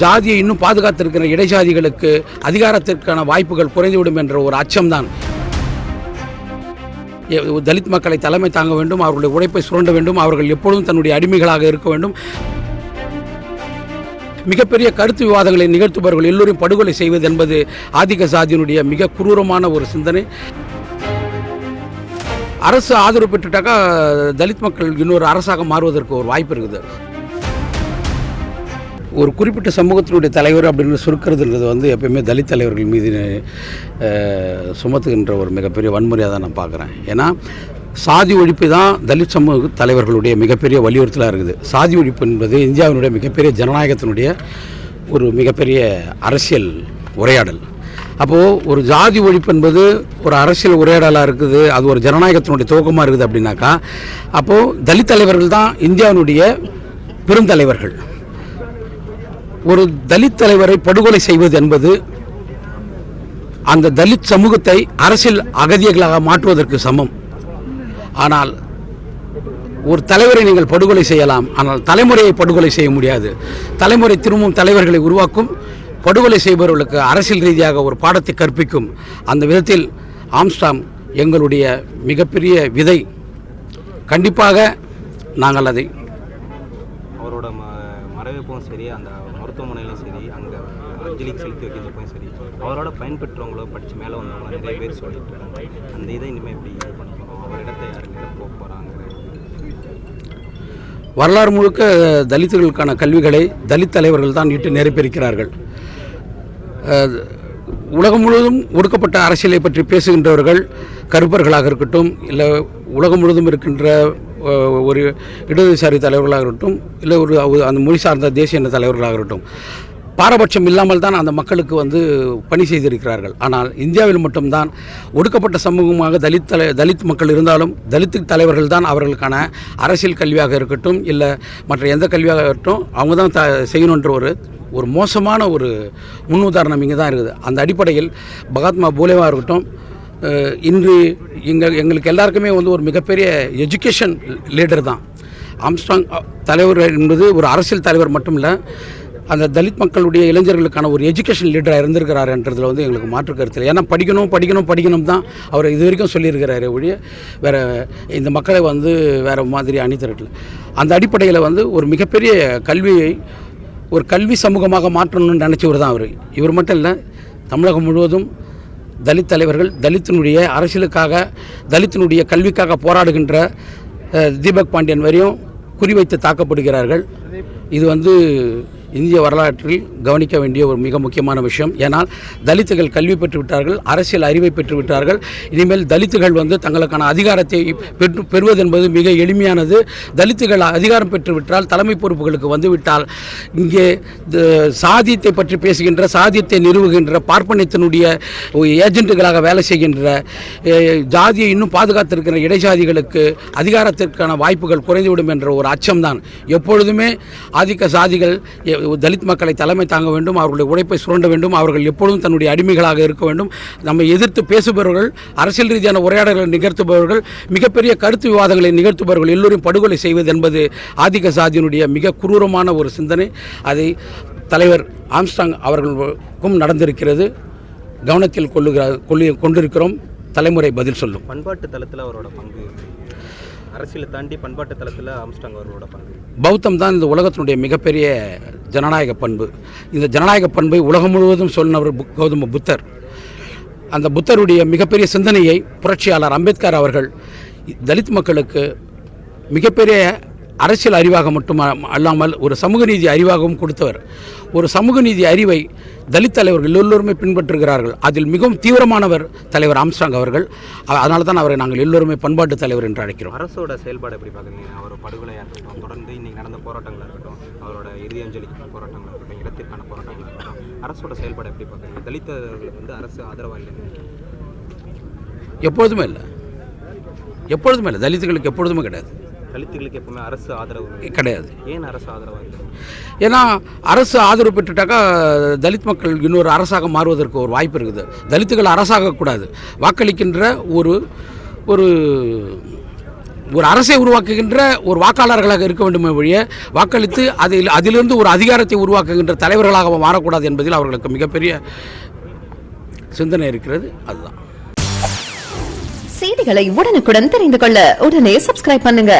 ஜாதியை இன்னும் பாதுகாத்திருக்கிற இடைஜாதிகளுக்கு அதிகாரத்திற்கான வாய்ப்புகள் குறைந்துவிடும் என்ற ஒரு அச்சம்தான். தலித் மக்களை தலைமை தாங்க வேண்டும், அவர்களுடைய உழைப்பை சுரண்ட வேண்டும், அவர்கள் எப்பொழுதும் தன்னுடைய அடிமைகளாக இருக்க வேண்டும். மிகப்பெரிய கருத்து விவாதங்களை நிகழ்த்துபவர்கள் எல்லோரையும் படுகொலை செய்வது என்பது ஆதிக்க சாதியினுடைய மிக குரூரமான ஒரு சிந்தனை. அரசு ஆதரவு பெற்றுட்டாக்கா தலித் மக்கள் இன்னொரு அரசாக மாறுவதற்கு ஒரு வாய்ப்பு இருக்குது. ஒரு குறிப்பிட்ட சமூகத்தினுடைய தலைவர் அப்படின்னு சுருக்கிறதுன்றது எப்பயுமே தலித் தலைவர்கள் மீது சுமத்துகின்ற ஒரு மிகப்பெரிய வன்முறையாக தான் நான் பார்க்குறேன். ஏன்னா சாதி ஒழிப்பு தான் தலித் சமூக தலைவர்களுடைய மிகப்பெரிய வலியுறுத்தலாக இருக்குது. சாதி ஒழிப்பு என்பது இந்தியாவினுடைய மிகப்பெரிய ஜனநாயகத்தினுடைய ஒரு மிகப்பெரிய அரசியல் உரையாடல். அப்போது ஒரு ஜாதி ஒழிப்பு என்பது ஒரு அரசியல் உரையாடலாக இருக்குது, அது ஒரு ஜனநாயகத்தினுடைய துவக்கமாக இருக்குது அப்படின்னாக்கா, அப்போது தலித் தலைவர்கள் தான் இந்தியாவினுடைய பெருந்தலைவர்கள். ஒரு தலித் தலைவரை படுகொலை செய்வது என்பது அந்த தலித் சமூகத்தை அரசியல் அகதிகளாக மாற்றுவதற்கு சமம். ஆனால் ஒரு தலைவரை நீங்கள் படுகொலை செய்யலாம், ஆனால் தலைமுறையை படுகொலை செய்ய முடியாது. தலைமுறை திரும்பவும் தலைவர்களை உருவாக்கும், படுகொலை செய்பவர்களுக்கு அரசியல் ரீதியாக ஒரு பாடத்தை கற்பிக்கும். அந்த விதத்தில் ஆம்ஸ்ட்ராங் எங்களுடைய மிகப்பெரிய விதை. கண்டிப்பாக நாங்கள் அதை அவரோட மறைவுக்கும் சரி, அந்த மருத்துவமனையிலும் சரி, அங்கே அஞ்சலி செலுத்தி வைக்கிறதுக்கும் சரி, அவரோட பயன்பெற்றவங்களோ படித்து மேலே வந்தவங்களோ நிறைய பேர் சொல்லிட்டு இருக்காங்க. அந்த இதை இனிமேல் எப்படி இது பண்ணிக்கணும், அவர் இடத்தை யாருக்கு போக போகிறாங்க. வரலாறு முழுக்க தலித்துகளுக்கான கல்விகளை தலித் தலைவர்கள் தான் இட்டு நிரப்பியிருக்கிறார்கள். உலகம் முழுவதும் ஒடுக்கப்பட்ட அரசியலை பற்றி பேசுகின்றவர்கள் கருப்பர்களாக இருக்கட்டும், இல்லை உலகம் முழுவதும் இருக்கின்ற ஒரு இடதுசாரி தலைவர்களாக இருக்கட்டும், இல்லை அந்த மொழி சார்ந்த தேசிய இன தலைவர்களாக இருக்கட்டும், பாரபட்சம் இல்லாமல் தான் அந்த மக்களுக்கு பணி செய்திருக்கிறார்கள். ஆனால் இந்தியாவில் மட்டும்தான் ஒடுக்கப்பட்ட சமூகமாக தலித் மக்கள் இருந்தாலும் தலித் தலைவர்கள் தான் அவர்களுக்கான அரசியல் கல்வியாக இருக்கட்டும், இல்லை மற்ற எந்த கல்வியாக இருக்கட்டும், அவங்க தான் செய்யணுன்ற ஒரு மோசமான ஒரு முன்னுதாரணம் இங்கே தான் இருக்குது. அந்த அடிப்படையில் மகாத்மா பூலேவாக இருக்கட்டும், இன்று எங்களுக்கு எல்லாருக்குமே ஒரு மிகப்பெரிய எஜுகேஷன் லீடர் தான் ஆம்ஸ்ட்ராங் தலைவர் என்பது. ஒரு அரசியல் தலைவர் மட்டும் இல்லை, அந்த தலித் மக்களுடைய இளைஞர்களுக்கான ஒரு எஜுகேஷன் லீடராக இருந்திருக்கிறாருன்றதில் எங்களுக்கு மாற்று கருத்து இல்லை. ஏன்னா படிக்கணும் தான் அவர் இது வரைக்கும் சொல்லியிருக்கிறாரு ஒழிய வேறு இந்த மக்களை வேறு மாதிரி அணிதிரட்டல. அந்த அடிப்படையில் ஒரு மிகப்பெரிய கல்வியை ஒரு கல்வி சமூகமாக மாற்றணும்னு நினச்சவர் தான் அவர். இவர் மட்டும் இல்லை, தமிழகம் முழுவதும் தலித் தலைவர்கள் தலித்தினுடைய அரசியலுக்காக தலித்தினுடைய கல்விக்காக போராடுகின்ற தீபக் பாண்டியன் வரையும் குறிவைத்து தாக்கப்படுகிறார்கள். இது இந்திய வரலாற்றில் கவனிக்க வேண்டிய ஒரு மிக முக்கியமான விஷயம். ஏன்னால் தலித்துகள் கல்வி பெற்றுவிட்டார்கள், அரசியல் அறிவை பெற்றுவிட்டார்கள். இனிமேல் தலித்துகள் தங்களுக்கான அதிகாரத்தை பெறுவது என்பது மிக எளிமையானது. தலித்துகள் அதிகாரம் பெற்றுவிட்டால், தலைமை பொறுப்புகளுக்கு வந்துவிட்டால், இங்கே சாதியத்தை பற்றி பேசுகின்ற, சாதியத்தை நிறுவுகின்ற, பார்ப்பனியத்தினுடைய ஏஜென்ட்டுகளாக வேலை செய்கின்ற, ஜாதியை இன்னும் பாதுகாத்திருக்கிற இடைஜாதிகளுக்கு அதிகாரத்திற்கான வாய்ப்புகள் குறைந்துவிடும் என்ற ஒரு அச்சம்தான். எப்பொழுதுமே ஆதிக்க சாதிகள் தலித் மக்களை தலைமை தாங்க வேண்டும், அவர்களுடைய உழைப்பை சுரண்ட வேண்டும், அவர்கள் எப்பொழுதும் தன்னுடைய அடிமைகளாக இருக்க வேண்டும். நம்மை எதிர்த்து பேசுபவர்கள், அரசியல் ரீதியான உரையாடல்களை நிகழ்த்துபவர்கள், மிகப்பெரிய கருத்து விவாதங்களை நிகழ்த்துபவர்கள் எல்லோரையும் படுகொலை செய்வது என்பது ஆதிக்க சாதியினுடைய மிக குரூரமான ஒரு சிந்தனை. அதை தலைவர் ஆம்ஸ்ட்ராங் அவர்களுக்கும் நடந்திருக்கிறது. கவனத்தில் கொண்டிருக்கிறோம். தலைமுறை பதில் சொல்லும். பண்பாட்டு தளத்தில் அவரோட பங்கு, அரசியலை தாண்டி பண்பாட்டு தளத்தில் ஆம்ஸ்ட்ராங் அவர்களோட பங்கு. பௌத்தம் தான் இந்த உலகத்தினுடைய மிகப்பெரிய ஜனநாயக பண்பு. இந்த ஜனநாயக பண்பை உலகம் முழுவதும் சொன்னவர் கௌதம புத்தர். அந்த புத்தருடைய மிகப்பெரிய சிந்தனையை புரட்சியாளர் அம்பேத்கர் அவர்கள் தலித் மக்களுக்கு மிகப்பெரிய அரசியல் அறிவாக மட்டும் அல்லாமல் ஒரு சமூக நீதி அறிவாகவும் கொடுத்தவர். ஒரு சமூக நீதி அறிவை தலித் தலைவர்கள் எல்லோருமே பின்பற்றுகிறார்கள். அதில் மிகவும் தீவிரமானவர் தலைவர் ஆம்ஸ்ட்ராங் அவர்கள். அதனால தான் அவரை நாங்கள் எல்லோருமே பண்பாட்டு தலைவர் என்று அழைக்கிறோம். அரசோட செயல்பாடு எப்படி பார்க்குறீங்க? அவர் படுகொலையாக இருக்கட்டும், தொடர்ந்து இன்னைக்கு நடந்த போராட்டங்களாக இருக்கட்டும், அவரோட இறுதி அஞ்சலி போராட்டங்களாக இருக்கட்டும், இடத்திற்கான போராட்டங்களாக இருக்கட்டும், அரசோட செயல்பாடு எப்படி பார்க்குறீங்க? தலித்தர்களுக்கு அரசு ஆதரவாக இல்லை? எப்பொழுதுமே இல்லை, எப்பொழுதுமே இல்லை. தலித்துகளுக்கு எப்பொழுதுமே கிடையாது. தலித்துகளுக்கு எப்பவுமே அரசு ஆதரவு கிடையாது. ஏன் அரசு ஆதரவாக இல்லை? ஏன்னா அரசு ஆதரவு பெற்றுட்டாக்கா தலித் மக்கள் இன்னொரு அரசாக மாறுவதற்கு ஒரு வாய்ப்பு இருக்குது. தலித்துகள் அரசாகக்கூடாது. வாக்களிக்கின்ற ஒரு ஒரு அரசை உருவாக்குகின்ற ஒரு வாக்காளர்களாக இருக்க வேண்டுமே ஒழிய வாக்களித்து அதிலிருந்து ஒரு அதிகாரத்தை உருவாக்குகின்ற தலைவர்களாக மாறக்கூடாது என்பதில் அவர்களுக்கு மிகப்பெரிய சிந்தனை இருக்கிறது. அதுதான். செய்திகளை உடனுக்குடன் தெரிந்து கொள்ள உடனே சப்ஸ்கிரைப் பண்ணுங்க.